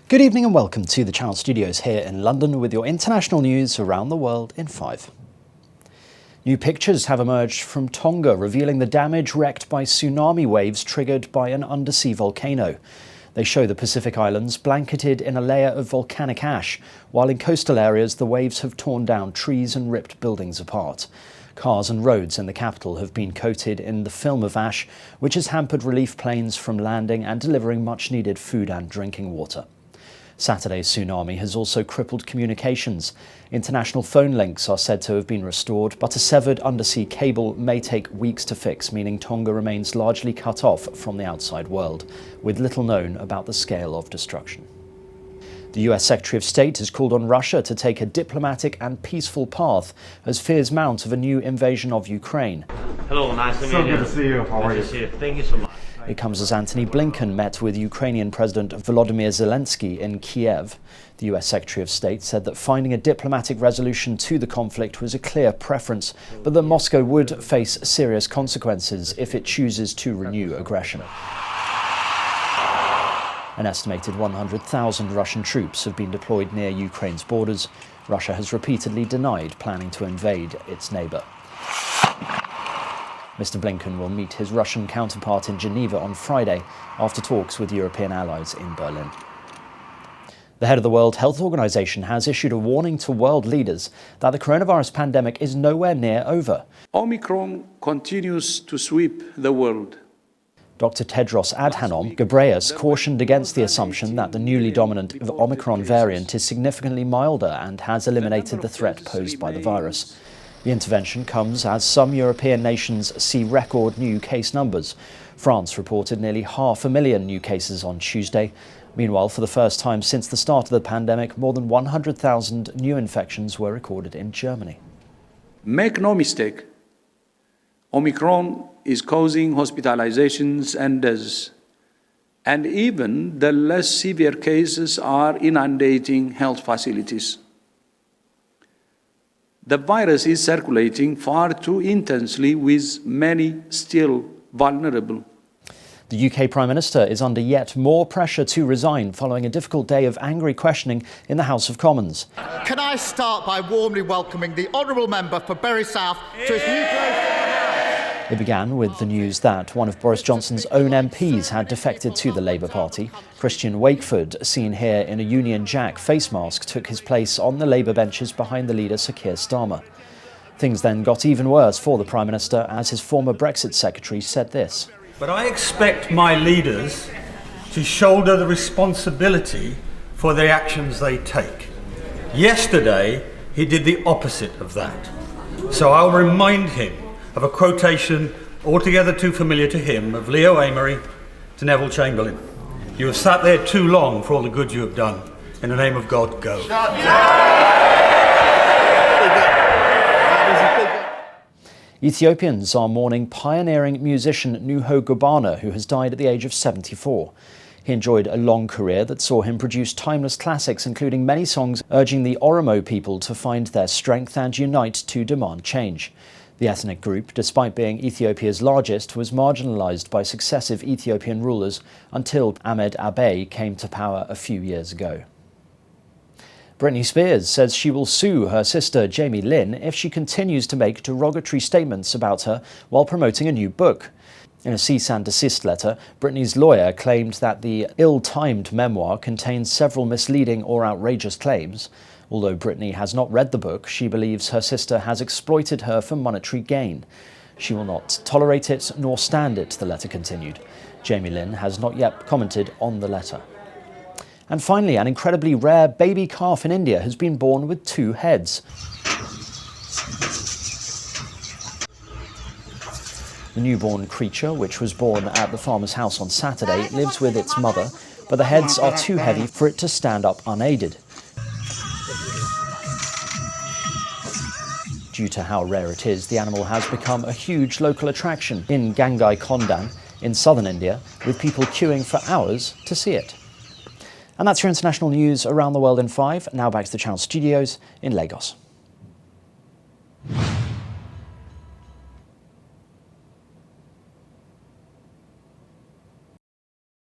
Good evening and welcome to the Channel Studios here in London with your international news around the world in 5. New pictures have emerged from Tonga revealing the damage wreaked by tsunami waves triggered by an undersea volcano. They show the Pacific Islands blanketed in a layer of volcanic ash, while in coastal areas the waves have torn down trees and ripped buildings apart. Cars and roads in the capital have been coated in the film of ash, which has hampered relief planes from landing and delivering much-needed food and drinking water. Saturday's tsunami has also crippled communications. International phone links are said to have been restored, but a severed undersea cable may take weeks to fix, meaning Tonga remains largely cut off from the outside world, with little known about the scale of destruction. The US Secretary of State has called on Russia to take a diplomatic and peaceful path as fears mount of a new invasion of Ukraine. Hello, nice to meet you. So good to see you. How are you? Thank you so much. It comes as Antony Blinken met with Ukrainian President Volodymyr Zelensky in Kiev. The US Secretary of State said that finding a diplomatic resolution to the conflict was a clear preference, but that Moscow would face serious consequences if it chooses to renew aggression. An estimated 100,000 Russian troops have been deployed near Ukraine's borders. Russia has repeatedly denied planning to invade its neighbour. Mr. Blinken will meet his Russian counterpart in Geneva on Friday after talks with European allies in Berlin. The head of the World Health Organization has issued a warning to world leaders that the coronavirus pandemic is nowhere near over. Omicron continues to sweep the world. Dr. Tedros Adhanom Ghebreyesus cautioned against the assumption that the newly dominant Omicron variant is significantly milder and has eliminated the threat posed by the virus. The intervention comes as some European nations see record new case numbers. France reported nearly 500,000 new cases on Tuesday. Meanwhile, for the first time since the start of the pandemic, more than 100,000 new infections were recorded in Germany. Make no mistake, Omicron is causing hospitalizations and deaths, and even the less severe cases are inundating health facilities. The virus is circulating far too intensely, with many still vulnerable. The UK Prime Minister is under yet more pressure to resign following a difficult day of angry questioning in the House of Commons. Can I start by warmly welcoming the Honourable Member for Bury South to his new place? It began with the news that one of Boris Johnson's own MPs had defected to the Labour Party. Christian Wakeford, seen here in a Union Jack face mask, took his place on the Labour benches behind the leader Sir Keir Starmer. Things then got even worse for the Prime Minister as his former Brexit secretary said this. But I expect my leaders to shoulder the responsibility for the actions they take. Yesterday, he did the opposite of that. So I'll remind him of a quotation altogether too familiar to him of Leo Amery to Neville Chamberlain. You have sat there too long for all the good you have done. In the name of God, go. Ethiopians are mourning pioneering musician Nuho Gobana, who has died at the age of 74. He enjoyed a long career that saw him produce timeless classics, including many songs urging the Oromo people to find their strength and unite to demand change. The ethnic group, despite being Ethiopia's largest, was marginalised by successive Ethiopian rulers until Ahmed Abiy came to power a few years ago. Britney Spears says she will sue her sister Jamie Lynn if she continues to make derogatory statements about her while promoting a new book. In a cease and desist letter, Britney's lawyer claimed that the ill-timed memoir contains several misleading or outrageous claims. Although Britney has not read the book, she believes her sister has exploited her for monetary gain. She will not tolerate it nor stand it, the letter continued. Jamie Lynn has not yet commented on the letter. And finally, an incredibly rare baby calf in India has been born with 2 heads. The newborn creature, which was born at the farmer's house on Saturday, lives with its mother, but the heads are too heavy for it to stand up unaided. Due to how rare it is, the animal has become a huge local attraction in Gangai Kondan in southern India, with people queuing for hours to see it. And that's your international news around the world in 5. Now back to the Channel Studios in Lagos.